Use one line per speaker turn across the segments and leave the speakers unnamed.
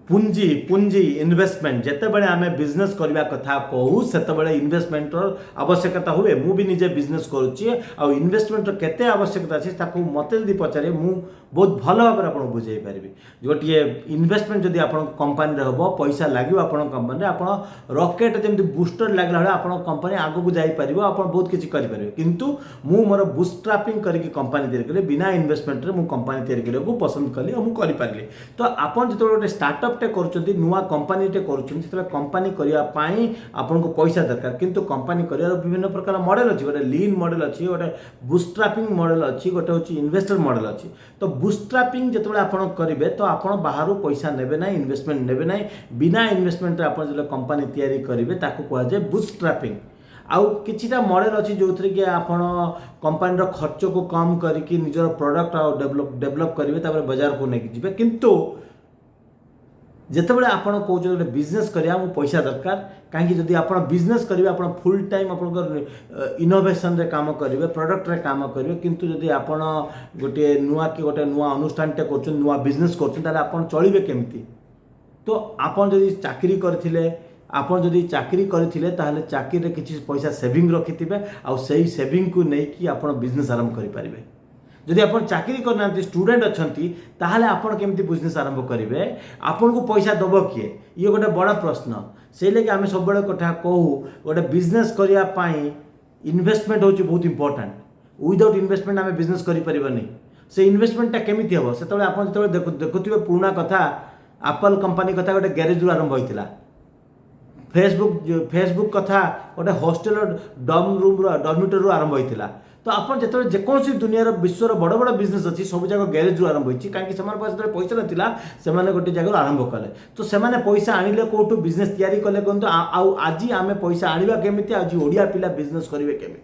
पुंजी पुंजी इन्वेस्टमेंट जितेबाला आम बिजनेस करने कथा कहूँ से इन्वेस्टमेंट आवश्यकता हुए मु भी निजे बिजनेस करुच्ची आउ इन्वेस्टमेंट केते आवश्यकता अच्छी मत जब पचारे मु बहुत भल भाव आपको बुझे पारि गोटे इन्वेस्टमेंट जब आप कंपानी हम पैसा लगे आप कंपानी आप रकेट जमी बुस्टर लगला भाई आप कंपानी आग को जापर आप बहुत किसी करेंगे किंतु मु मोर बुस्ट्रापिंग करके कंपानी तैयारी कली बिना इन्वेस्टमेंट रे मु कंपानी तैयारी करने को पसंद कली और मुझे पारि तो आपन जो गोटे स्टार्टअप टे कर नुआ कंपानी टे कर कंपानी करने आपको पैसा दरकार किंतु कंपानी कर विभिन्न प्रकार मॉडल अच्छी गोटे लीन मॉडल अच्छी गोटे बुस्ट्रापिंग मॉडल अच्छी गोटे हूँ इन्वेस्टर मॉडल अच्छी तो बुस्ट्रापिंग जो आप करेंगे तो आप बाहर पैसा नेबे ना इन्वेस्टमेंट नेबे ना बिना इन्वेस्टमेंट आप जो कंपानी तैयारी करेंगे कहुए बुस्ट्रापिंग आउ किछिटा मॉडल अच्छी जो थी कि आप कंपानी खर्च को कम करके निजर प्रोडक्ट आ डेवलप करेंगे बाजार को लेकिन जी किंतु जितेबाला आप कौन गोटे बिजनेस करा पैसा दरकार कहीं जब आप बिजनेस करेंगे आप फुल टाइम आप इनोवेशन रे काम करेंगे प्रोडक्ट रे काम करेंगे किंतु जब आप गोटे नुआ कि गोटे नुआ अनुष्ठान टे कर नुआ बिजनेस कर चलिए केमती तो आप जब चाकरी करथिले आपन जदि चाकरी करथिले ताहले चाकरी रे किछि पैसा सेविंग रखिथिबे आ सेही सेविंग को नै कि आपन बिजनेस आरंभ करि परिबे जदि आपन चाकरी करना स्टूडेंट अछंती ताहले आपन केमती बिजनेस आरंभ करिवे आपन को पैसा दबो किए ये गोटे बड़ा प्रश्न से लेके आमे सब बड़े कथा कहू गोटे बिजनेस करिया पाई इन्वेस्टमेंट होची बहुत इंपोर्टेंट विदाउट इन्वेस्टमेंट आमे बिजनेस करि परिबनी से इन्वेस्टमेंट टा केमिति हबो सेतबे आपन जेतबे देखुथिबे पुराना कथा एप्पल कंपनी कथा गोटे गैरेज रु आरंभ होइतिला फेसबुक कथा गोटे हॉस्टेल डॉर्मिटरी रु आरंभ होइतिला तो आप जो जेकोसी दुनिया विश्वर बड़ बड़ बिजनेस अच्छी सब जगह गैरेज आरंभ होती कहीं पैसा ना से गोटे जगह आरंभ कले तो से पैसा आनिले कौटू बिजनेस तैयारी कले कहते आज आम पैसा आने केमी आज ओडिया पिला बिजनेस करेंगे केमी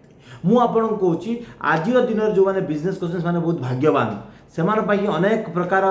मु आपन कहूँ आज दिन जो मैंने बिजनेस कर बहुत भाग्यवान से अनेक प्रकार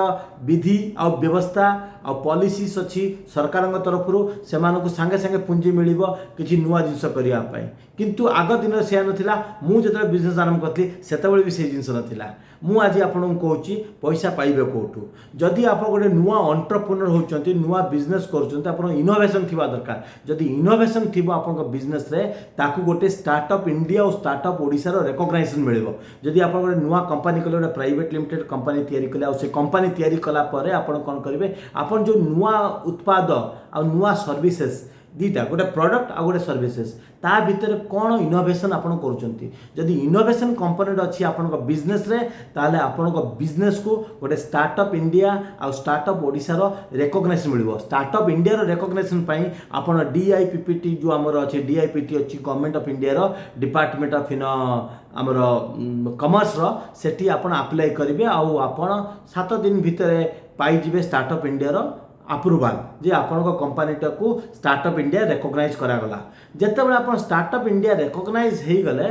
विधि आ व्यवस्था आ पॉलिसीज अच्छी सरकार तरफ से सांगे सांगे पुंजी मिल कि नुआ जिनस करने किंतु आग दिन से नाला मुझे बिजनेस आरंभ करी से भी से जिन नाला मु आज आपको कहूँ पैसा पाइबे कौटू जदि आप गोटे नुआ एंटरप्रेन्योर होती नुआ बिजनेस कर इनोवेशन थी दरकार जदि इनोवेशन थी आप बिजनेस रे ताकू गोटे स्टार्टअप इंडिया और स्टार्टअप ओडिशार रेकग्नाइजेशन मिल जदि आप गोटे नुआ कंपानी कले गोटे प्राइवेट लिमिटेड कंपानी तैयारी कले से कंपानी तैयारी कला परे आपण कौन करेंगे आप जो नुआ उत्पाद आ नुआ सर्विसेस दीटा गोटे प्रोडक्ट आ गोटे सर्विसेस ता भितर कौन इनोवेशन आपन करूछंती जदि इनोवेशन कंपोनेंट अच्छी आपन बिजनेस रे ताले आपन बिजनेस को गोटे स्टार्टअप इंडिया आ स्टार्टअप ओडिशा रो रेकग्नाइजेशन मिलिबो स्टार्टअप इंडिया रो रेकग्नाइजेशन पई आपन डीआईपीपीटी जो हमर अच्छी डीआईपीटी अच्छी गवर्नमेंट ऑफ इंडिया रो डिपार्टमेंट ऑफ आमर कमर्स रो सेठी आपन अप्लाई करिवे आ आपन 7 दिन भितर पाई जिवे स्टार्टअप इंडिया रो अप्रूवाल जे आपण कंपानीटा को स्टार्टअप इंडिया रेकग्नाइज करागला जितेबाला आप स्टार्टअप इंडिया रेकग्नाइज हो गले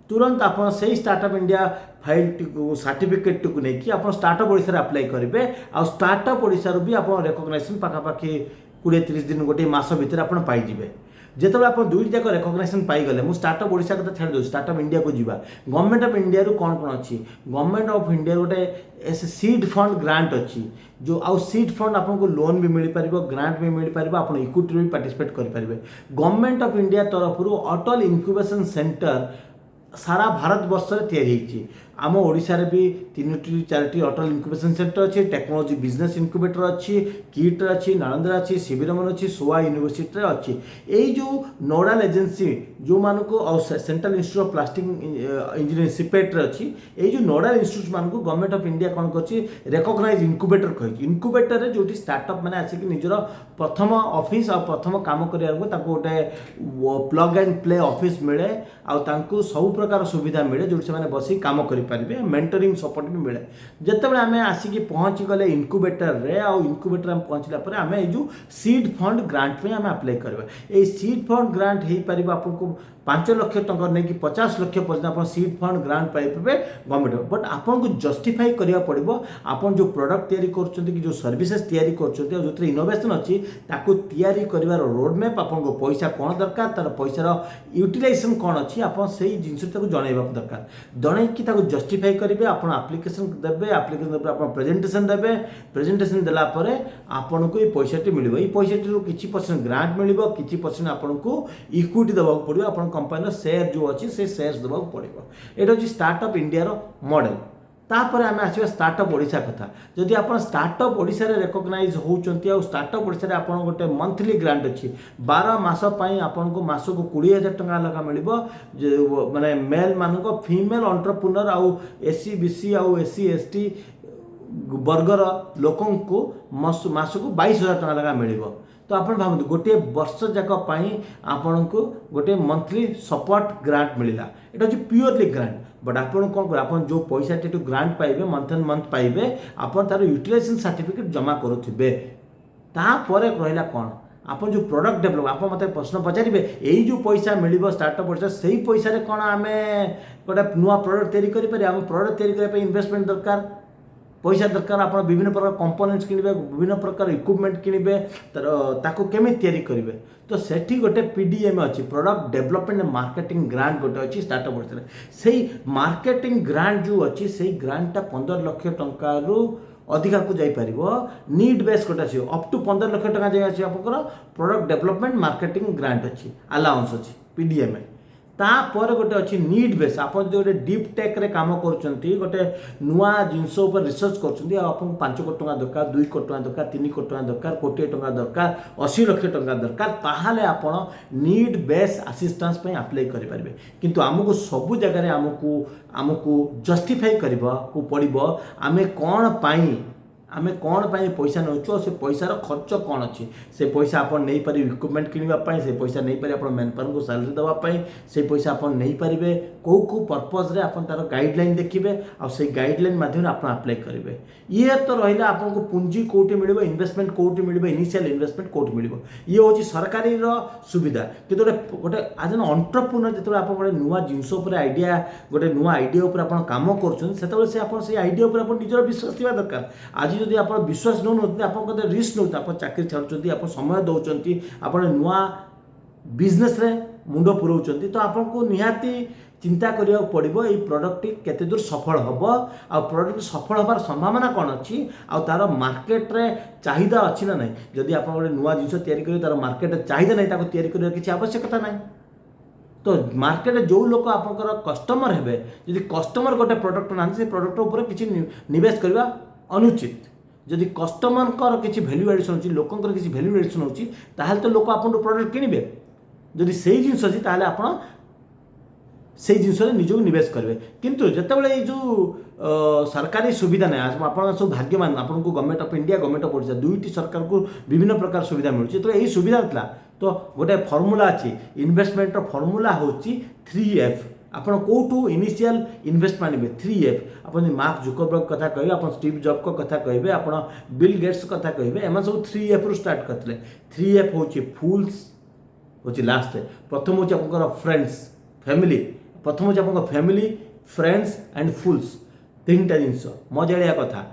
तुरंत आप से स्टार्टअप इंडिया फाइल सर्टिफिकेट को लेकिन आप स्टार्टअप ओडिशा अप्लाई करेंगे आ स्टार्टअप ओडिशा भी आप रेकग्नाइजेशन पाखापाखि 20-30 दिन गोटे मस भितर आप पाइबे जितेबाला आप दुईट जाक रेकग्नाइजेशन पाईगले मुझे स्टार्टअप ओडिशा कथा छाड़ दो स्टार्टअप इंडिया को जीवा गवर्नमेंट ऑफ इंडिया रू कौन कौन अच्छी गवर्नमेंट ऑफ इंडिया गोटे सीड फंड ग्रांट अच्छी जो आउ सीड फंड आपको लोन भी मिल पार ग्रांट भी मिल पार आप इक्विटी भी पार्टिसिपेट करेंगे गवर्नमेंट ऑफ इंडिया तरफ अटल इनक्यूबेशन सेंटर सारा भारत वर्ष में तैयारी आम ओडिशा रे भी 3-4 अटल इनक्यूबेशन सेंटर अच्छी टेक्नोलॉजी बिजनेस इनक्यूबेटर अच्छी किट अच्छी नालंदा अच्छी शिविरमन अच्छी सोआ यूनिवर्सिटी अच्छी यही जो नोडाल एजेंसी जो मानक central institute of plastic engineering CIPET अच्छी यही जो नोडाल इंस्टीट्यूट मानक गवर्नमेंट ऑफ इंडिया कौन कर रेकग्नाइज इनक्यूबेटर कही इनक्यूबेटर जो स्टार्टअप मैंने आसिक निजर प्रथम ऑफिस और प्रथम काम करने गोटे प्लग एंड प्ले ऑफिस मिले आउ सब प्रकार सुविधा मिले जो बस काम कर पारे मेंटरिंग सपोर्ट भी मिले जितेबाला आम आसिक पहुँची गले इनक्यूबेटर रे आ इनक्यूबेटर आम पहुँचला पर आम जो सीड फंड ग्रांट पे आम अप्लाई करवा ये सीड फंड ग्रांट हो पार आपको 5 लाख टंका नहीं कि 50 लाख पर्यंत आप सीड फंड ग्रांट पाइबे गवर्नमेंट। बट आपन को जस्टिफाई करिया पड़िबो आपन जो प्रोडक्ट तयारी करछन्ती कि जो सर्विसेज तयारी करछन्ती जो इनोवेशन अछि ताकू तयारी करिवार रोड मैप आपन को पैसा कोन दरकार तार पैसार यूटिलाइजेशन कोन अछि आपन सेही जिंस ताकू जणाइबा दरकार। जणाई कि ताकू जस्टिफाई करिवे आपन एप्लिकेशन देबे एप्लिकेशन देबे आपन प्रेजेंटेशन देबे प्रेजेंटेशन देला परे आपन को ए पैसाटी मिलिबो। ए पैसाटी रो किछि परसेंट ग्रांट मिलिबो किछि परसेंट आपन को इक्विटी देबा पड़िबो आपन कंपनी शेयर जो अछि से शेयर्स देबा पड़िबो। एटा अछि स्टार्टअप इंडिया रो मॉडल। तापर आम आसवा स्टार्टअप ओडिशा कथा। जदि आप स्टार्टअप ओडिशा रे रिकॉग्नाइज होउचंती आ स्टार्टअप ओडिशा रे आपन गोटे मंथली ग्रांट अछि 12 मास पई आपन को मास को 20000 टका लगा मिलिबो माने मेल मान को फीमेल एंटरप्रेन्योर आ एससी बीसी आ एससी एसटी वर्गर लोकन को मास को 22000 टका लगा मिलिबो। तो आप भावतु गोटे वर्ष जाक आपन को गोटे मंथली सपोर्ट ग्रांट मिलला। एटा जो प्योरली ग्रांट। बट आपन कौन कर आपन जो पैसा टेटू ग्रांट पाइबे मंथ एंड मंथ पाइबे आपन तार यूटिलाइजेशन सर्टिफिकेट जमा करूथिबे। तापर कहला कौन आपन जो प्रोडक्ट डेवलप आप मते प्रश्न पचारिबे एई जो पैसा मिलिबो स्टार्टअप पैसा सेही पैसा रे कोन आमे गोटे नुआ प्रोडक्ट तयारी करि पारे। हम प्रोडक्ट तयारी करे पे इन्वेस्टमेंट दरकार पैसा दरकार। आप विभिन्न प्रकार कंपोनेंट्स किनिबे विभिन्न प्रकार इक्विपमेंट किनिबे ताको केमे तयारी करिवे। तो सेठी गोटे पीडीएम अछि product development and marketing grant गोटे अछि स्टार्टअप वर्ष सेही मार्केटिंग ग्रांट जो अछि सेही ग्रांटटा 15 लाख टंका रु अधिका को जाई परिबो। नीड बेस गोटे अछि अप टू 15 लाख टंका जाय अछि आपकर प्रोडक्ट डेवलपमेंट मार्केटिंग ग्रांट अछि अलाउंस अछि पीडीएम। तापर गोटे अच्छी नीड बेस आप जो डीप टेक रे काम करछंती गोटे नुआ जिनस ऊपर रिसर्च करछंती आपन 5 कोटी टका दरकार 2 कोटी टका दरकार 3 कोटी टका दरकार कोटी टका दरकार 80 लाख टका दरकार ताहाले आपन नीड बेस असिस्टेंस पे अप्लाई करि परिबे। किंतु हमको सब जगह रे हमको जस्टिफाई करबा को पड़िबो आमे कौन पाई पैसा नौचो से पैसार खर्च कौन अच्छी से पैसा आप नहीं पारे इक्विपमेंट किणवाई से पैसा नहीं पारे आप मैनपावर को सैलरी देवाई से पैसा आप नहीं पारे कौ कौ पर्पज रे आप तार गाइडलाइन देखिए आ से गाइडलाइन माध्यम आप अप्लाई करेंगे। ये तो रहा आपको पुंजी कौटी मिल इन्वेस्टमेंट कौटी मिल इनिशियल इन्वेस्टमेंट कौटी मिल ये हूँ सरकारी सुविधा। कि गोटे आज एन एंटरप्रेन्योर जो आप गोटे नुआ जिनस आइडिया गोटे नुआ आइडिया आप काम कर आइडिया निजर विश्वास थी दरकार। आज जदि आप विश्वास नौ आप रिस्क नौ आप चाकरी छाड़ुंट आप समय दौरान आप नुआ बिजनेस रे मुंड पुराउछंती तो आपको निहाती चिंता करिया पड़िबो ए प्रोडक्ट केते दूर सफल हबो आ प्रोडक्ट सफल हबार संभावना कोन अछि आ तार मार्केट रे चाहिदा अछि ना नै। जदि आप गोटे नुआ जिंस तयारी करी तार मार्केट रे चाहिदा नै ताको तयारी करिया किछि आवश्यकता नै। तो मार्केट जो लोक आपनकर कस्टमर हेबे जदि कस्टमर गोटे प्रोडक्ट ना से प्रोडक्ट ऊपर किछि निवेश करबा अनुचित। जदि कस्टमर कर किछि वैल्यू एडिशन होछि लोकंकर किछि वैल्यू एडिशन होछि ताहाल तो लोक आपन प्रोडक्ट किनिबे। जदि सेही जिंस अछि ताहाले आपन से जिनस निजक निवेश करेंगे। किंतु जितेबाला जो सरकारी सुविधा ना आप सब भाग्यवान आपको government of India government of Odisha दुईटी सरकार को विभिन्न प्रकार सुविधा मिलूँ। तो यही सुविधा था तो गोटे फर्मूला अच्छी इन्वेस्टमेंट फर्मूला हूँ 3F। आपड़ कौटू इनिशियल इन्वेस्टमेंट आने 3F। आप मार्क जुकरबर्ग कथा कहे आप स्टीव जॉब को कथा कहे आप बिल गेट्स कथा कहे एम सब 3F रु स्टार्ट करते। 3F हूँ फूल्स हूँ लास्ट प्रथम हूँ आप फ्रेंड्स फैमिली प्रथम हूँ आप फैमिली फ्रेंड्स एंड फुल्स 3टा जिनस मजाड़िया कथा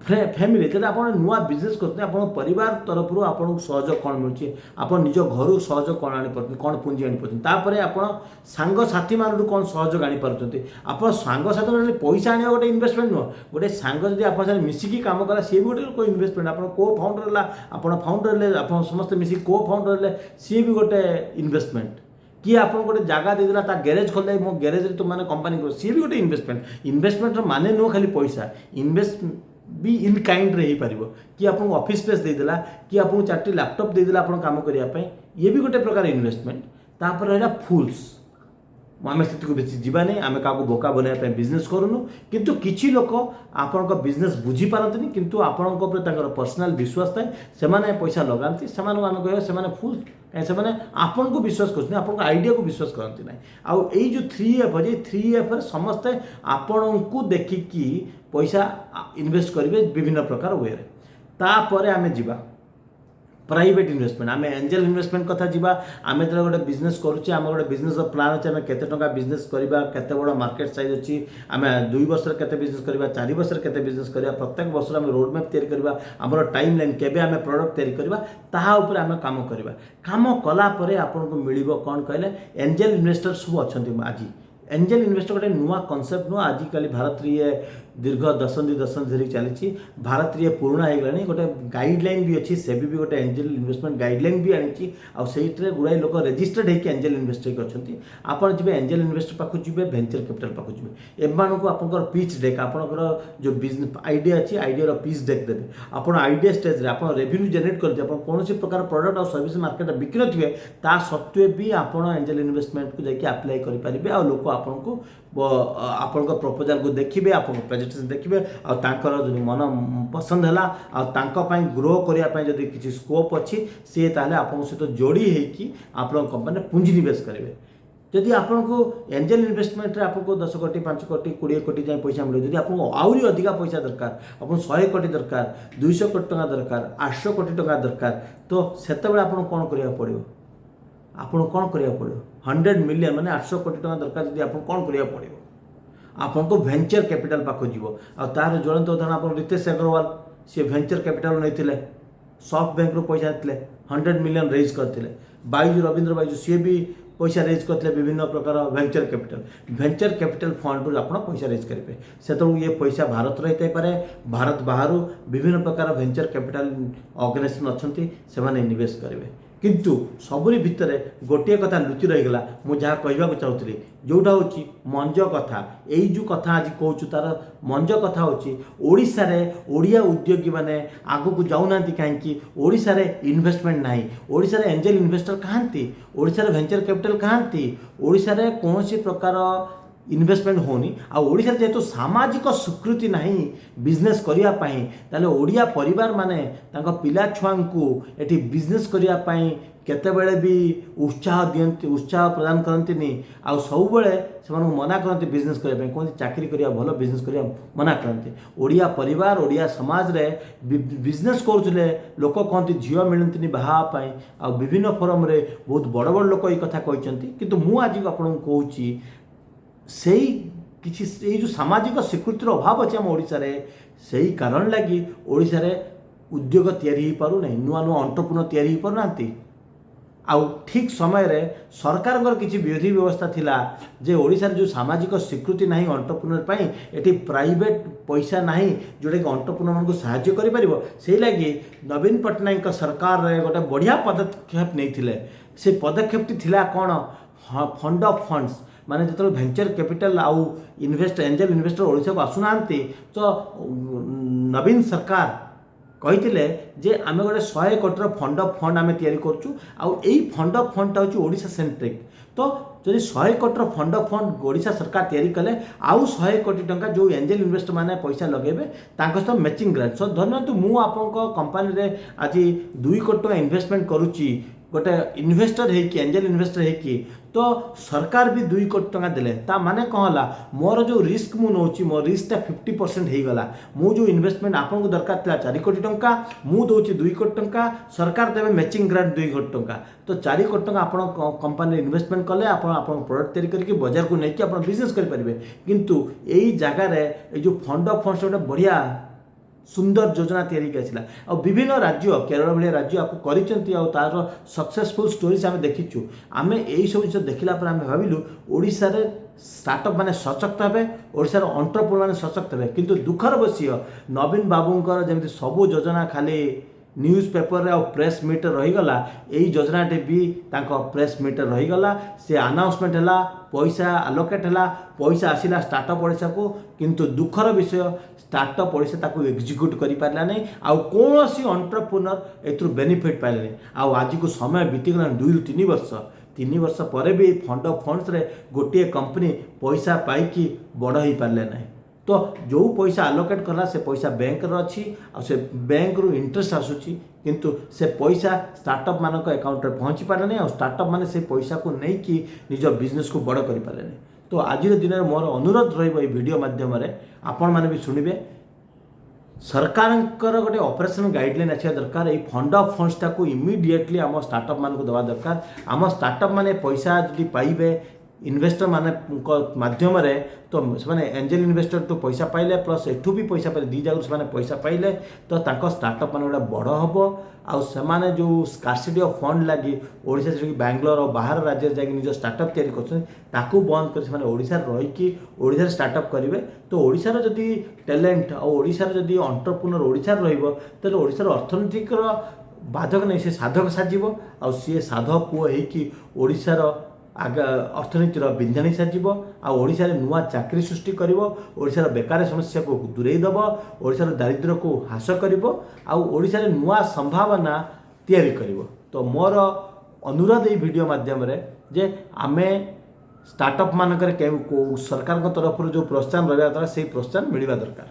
फैमिली जब आप नुआ बिजनेस करते आप परिवार तरफ आपको सहयोग कौन मिलूँ आप निज घर सहयोग कौन आनी कौन पुंजी आनी आप सांगसाथी मान कौन सहयोग आनीपार आप सांगसाथी पैसा आने गोटे इन्वेस्टमेंट नुह गोटे सांग जब आप मिसिकी काम कला सी भी गोटे इन्वेस्टमेंट आप को फाउंडर आप फाउंडर आप समस्त मिसिक को फाउंडर सी भी गोटे इन्वेस्टमेंट किए आप गोटे जगह देदेला गैरेज खोल मो गैरेज तुम मैंने कंपनी कर सी भी गोटे इन्वेस्टमेंट माने नुह खाली पैसा इन्वेस्ट भी इन काइंड रे पार कि आपको ऑफिस स्पेस देदेला कि आपको 4टी लैपटॉप देदेला आप काम करने ये भी गोटे प्रकार इन्वेस्टमेंट। तापर रहा फुल्स आम स्थित को बेसी जीवानी आम क्या बोका बनवाई बिजनेस करूँ किंतु किछि लोक आपण बिजनेस बुझी पारती किंतु आपण पर्सनाल विश्वास थाए से पैसा लगाती से आम कह फुल कहीं से आपन को विश्वास कर आप आइडिया को विश्वास करती ना। आउ यही जो 3F है 3F समस्ते आपण को देखिकी पैसा इन्वेस्ट करेंगे विभिन्न प्रकार वे तापर आम जा प्राइवेट इन्वेस्टमेंट आम एंजल इन्वेस्टमेंट कथा जीवा आम जो गोटे बिजनेस करुचे आम गोटे बिजनेस प्लान अच्छे आम केते टंका बिजनेस करवा केते बड़ मार्केट साइज अच्छी आम 2 वर्ष केते बिजनेस करवा 4 वर्ष केते बिजनेस करवा प्रत्येक वर्ष आम रोड मैप तैयारी करवा आमर टाइम लाइन केबे आम प्रोडक्ट तैयारी करवा ताहा ऊपर आम काम करवा काम कला परे आपनको मिलिबो कोन कहले एंजल इन्वेस्टर सब अछंती आज एंजल इन्वेस्टर गोटे नुआ कनसेप्ट नुआ आजिकल भारत रे दीर्घ दशंधि धरी चली भारत रे पुराणा हो गलानी गोटे गाइडलाइन भी अच्छी सेबी भी गोटे एंजल इन्वेस्टमेंट गाइडलाइन भी आनी आईटे गुड़ाई लोक रेजिस्टर्ड होकर एंजल इन्वेस्टर अच्छी आपड़ जी एंजल इन्वेस्टर पाक जी वेंचर कैपिटल पाक जी एम आप पिच डेक आपंकर जो बिजनेस आइडिया अच्छी आइडिया पिच डेक देते आप आइडिया स्टेज रे आप रेवेन्यू जेनेट करते कौन प्रकार प्रोडक्ट और सर्विस मार्केट बिक्री थे ता सत्वे भी आप एंजल इन्वेस्टमेंट को जाकि अप्लाई करेंगे आ लोक आपको आपण प्रपोजाल को देखिए आप प्रेजेंटेशन देखिए जो मन पसंद है ग्रो करने जदि किसी स्कोप अच्छी सी ताले आप सहित जोड़ी होगी आप कंपनी पुंजी निवेश करेंगे जदि आपन को एंजल इन्वेस्टमेंट आपको 10 कोटी 5 कोटी 20 कोटी जाए पैसा मिले जदि आपको आउरी अधिका पैसा दरकार आपको 100 कोटी दरकार 200 कोटी टका दरकार 800 कोटी टका दरकार तो सेतबेले आपन कोन करिया पड़ियो आपन कोन करिया पड़ियो 100 मिलियन माने 800 कोटी टका दरकार जदि आपन कोन करिया पड़ियो आपन को वेंचर कैपिटल पाखो जीवो आ तार ज्वलंत उदाहरण आपन रितेश अग्रवाल से वेंचर कैपिटल नैथिले सॉफ्ट बैंक रो पैसा देथिले 100 मिलियन रेज करथिले बाईजू रविंद्र बाईजू सी भी पैसा रेज करते विभिन्न प्रकार वेंचर कैपिटल फंड रू आप पैसा रेज करेंगे से ये पैसा भारत रही पारे भारत बाहर विभिन्न प्रकार वेंचर कैपिटल ऑर्गेनाइजेशन अच्छा से निवेश करेंगे किंतु सबुरी भितर गोटे कथा लुचि रहीगला मुझे जहाँ कहवाक चाहूली जोटा हूँ मंज कथा यही जो कथा आज कहूँ तार मंज कथा हूँ ओडिशा रे ओडिया उद्योगी मैंने आगू जाऊना कहीं ओडिशा रे इन्वेस्टमेंट ना ओडिशा रे एंजल इन्वेस्टर कहाँती ओडिशा रे वेंचर कैपिटल कहाँती ओडिशा रे कौन प्रकार इन्वेस्टमेंट होनी आड़शा जेहेतु सामाजिक स्वीकृति ना बिजनेस करने ताले ओडिया परिवार माने तांको पिला छुआ को एटी बिजनेस करने केतेबेले भी उत्साह दियंती उत्साह प्रदान करती आउ सब बेले से मना करती बिजनेस करने कहते चाकरी करिया भल बिजनेस करिया मना करती ओडिया परिवार ओडिया समाज रे बिजनेस करुले लोक कहते झील मिलती बाहापाई आ विभिन्न फोरम रे बहुत बड़ बड़ लोक ये कथा कहते किंतु मु आज आपको कहूँ से किसी जो सामाजिक स्वीकृतिर अभाव अच्छे आम ओडिशा रे सही कारण लगी ओडिशा रे उद्योग तैयारी हो पारु नहीं नुआ नुआ एंटरप्रेन्योर तैयारी हो पारु नांती आउ ठीक समय रे सरकार किसी विधि व्यवस्था थिला जे ओडिशा रे जो सामाजिक स्वीकृति नहीं एंटरप्रेन्योर पाई एटी प्राइवेट पैसा नहीं जोटा कि एंटरप्रेन्योर मानक सहाय्य करि परिबो सेही लगी नवीन पट्टनायक सरकार रे गोटे बढ़िया पदक्षेप नहीं से पदक्षेप थिला कोन फंड ऑफ फंड्स माने जो वेंचर कैपिटल आउ इन्वेस्ट एंजल इन्वेस्टर ओडिशा को आसुना तो नवीन सरकार कही जे आम गोटे 100 कोटी फंड ऑफ फंड आम तैयारी करुँ आउ फंड ऑफ फंड हूँ ओडिशा सेंट्रिक तो जदि 100 कोटी फंड ऑफ फंड ओडिशा सरकार तैयारी कले आउ 100 कोटी टंका जो एंजल इन्वेस्टर मैंने पैसा लगेबे तांको सहित मैचिंग ग्रांट सो धरतु मु आपन कंपनी रे आज 2 कोटी टंका इन्वेस्टमेंट करुच्ची गोटे इन्वेस्टर है एंजल इन्वेस्टर है तो सरकार भी 2 कोटी टंका देले ता माने कहला मोर जो रिस्क मु नौची मोर रिस्कटा 50% हो गला मु जो इन्वेस्टमेंट आपन को दरकार था 4 कोटी टंका मु दोची 2 कोटी टंका सरकार देवे मैचिंग ग्रांट 2 कोटी टंका तो 4 कोटी टंका आपन कंपनी इन्वेस्टमेंट कले आपन प्रोडक्ट तैयारी करके बाजार को लेके आपन बिजनेस कर परिबे किंतु एई जगह रे ए जो फंड ऑफ फंड्स गोटे बढ़िया सुंदर योजना तैयारी आसला और विभिन्न राज्य केरल भाई राज्य आपको कर सक्सेसफुल स्टोरीज आम देखीचु आम यही सब जिन देखला आम भाविलु ओडिशा रे स्टार्टअप माने सशक्त हे ओडिशा रे एंटरप्रेन्योर माने सशक्त हे किंतु दुखर विषय नवीन बाबूंकर जमी सबू योजना खाली न्यूज पेपर रे प्रेस मीट रहीगला यही योजनाटे भी तांको प्रेस मीट रहीगला से अनाउंसमेंट है पैसा आलोकेट है पैसा आसला स्टार्टअप ओडिशा को किंतु दुखर विषय स्टार्टअप ओडिशा ताको एग्जीक्यूट करि पारला नहीं आ कौन सी एंटरप्रेन्योर एथु बेनिफिट पाइले नहीं आ आज को समय बीतीगला 2-3 वर्ष 3 वर्ष पर भी फंड ऑफ फंड्स रे गोटे कंपनी पैसा पाई बड़ हो पारे नहीं तो जो पैसा आलोकेट कला से पैसा बैंक अच्छी आ से बैंक रु इंटरेस्ट आसूची किंतु से पैसा स्टार्टअप मानक अकाउंट रे पहुँची पारे नहीं और स्टार्टअप माने से पैसा को नहीं कि निज बिजनेस को बड़ कर पारे नहीं तो आज दिन में मोर अनुरोध रही वीडियो माध्यम आपण मैंने भी शुणवे सरकारଙ୍କର ଗୋଟେ ଅପରେସନ୍ ଗାଇଡ଼ଲାଇନ୍ ଆସିବା ଦରକାର। ଏଇ ଫଣ୍ଡ ଅଫ୍ ଫଣ୍ଡସଟାକୁ ଇମିଡ଼ିଏଟଲି ଆମ ଷ୍ଟାର୍ଟଅପ୍ ମାନଙ୍କୁ ଦେବା ଦରକାର। ଆମ ଷ୍ଟାର୍ଟଅପ୍ ମାନେ ପଇସା ଯଦି ପାଇବେ ଇନଭେଷ୍ଟର ମାନଙ୍କ ମାଧ୍ୟମରେ, ତ ସେମାନେ ଏଞ୍ଜେଲ ଇନଭେଷ୍ଟରଠୁ ପଇସା ପାଇଲେ ପ୍ଲସ୍ ଏଠୁ ବି ପଇସା ପାଇଲେ, ଦୁଇ ଜାଗାରୁ ସେମାନେ ପଇସା ପାଇଲେ, ତ ତାଙ୍କ ଷ୍ଟାର୍ଟଅପ୍ ମାନେ ଗୋଟେ ବଡ଼ ହେବ। ଆଉ ସେମାନେ ଯେଉଁ ସ୍କାର୍ସିଟି ଅଫ୍ ଫଣ୍ଡ ଲାଗି ଓଡ଼ିଶା ସେଠିକି ବାଙ୍ଗଲୋର ଆଉ ବାହାର ରାଜ୍ୟରେ ଯାଇକି ନିଜ ଷ୍ଟାର୍ଟଅପ୍ ତିଆରି କରୁଛନ୍ତି, ତାକୁ ବନ୍ଦ କରି ସେମାନେ ଓଡ଼ିଶାରେ ରହିକି ଓଡ଼ିଶାରେ ଷ୍ଟାର୍ଟଅପ୍ କରିବେ। ତ ଓଡ଼ିଶାର ଯଦି ଟ୍ୟାଲେଣ୍ଟ ଆଉ ଓଡ଼ିଶାର ଯଦି ଅଣ୍ଟରପ୍ରିନର ଓଡ଼ିଶାରେ ରହିବ, ତାହେଲେ ଓଡ଼ିଶାର ଅର୍ଥନୈତିକର ବାଧକ ନେଇ ସେ ସାଧକ ସାଜିବ। ଆଉ ସିଏ ସାଧବ ପୁଅ ହେଇକି ଓଡ଼ିଶାର ଅର୍ଥନୀତିର ବିନ୍ଧାଣୀ ସାଜିବ। ଆଉ ଓଡ଼ିଶାରେ ନୂଆ ଚାକିରି ସୃଷ୍ଟି କରିବ, ଓଡ଼ିଶାର ବେକାର ସମସ୍ୟାକୁ ଦୂରେଇ ଦେବ, ଓଡ଼ିଶାର ଦାରିଦ୍ର୍ୟକୁ ହ୍ରାସ କରିବ, ଆଉ ଓଡ଼ିଶାରେ ନୂଆ ସମ୍ଭାବନା ତିଆରି କରିବ। ତ ମୋର ଅନୁରୋଧ ଏଇ ଭିଡ଼ିଓ ମାଧ୍ୟମରେ ଯେ ଆମେ ଷ୍ଟାର୍ଟଅପ୍ ମାନଙ୍କରେ ସରକାରଙ୍କ ତରଫରୁ ଯେଉଁ ପ୍ରୋତ୍ସାହନ ରହିବା ଦରକାର, ସେଇ ପ୍ରୋତ୍ସାହନ ମିଳିବା ଦରକାର।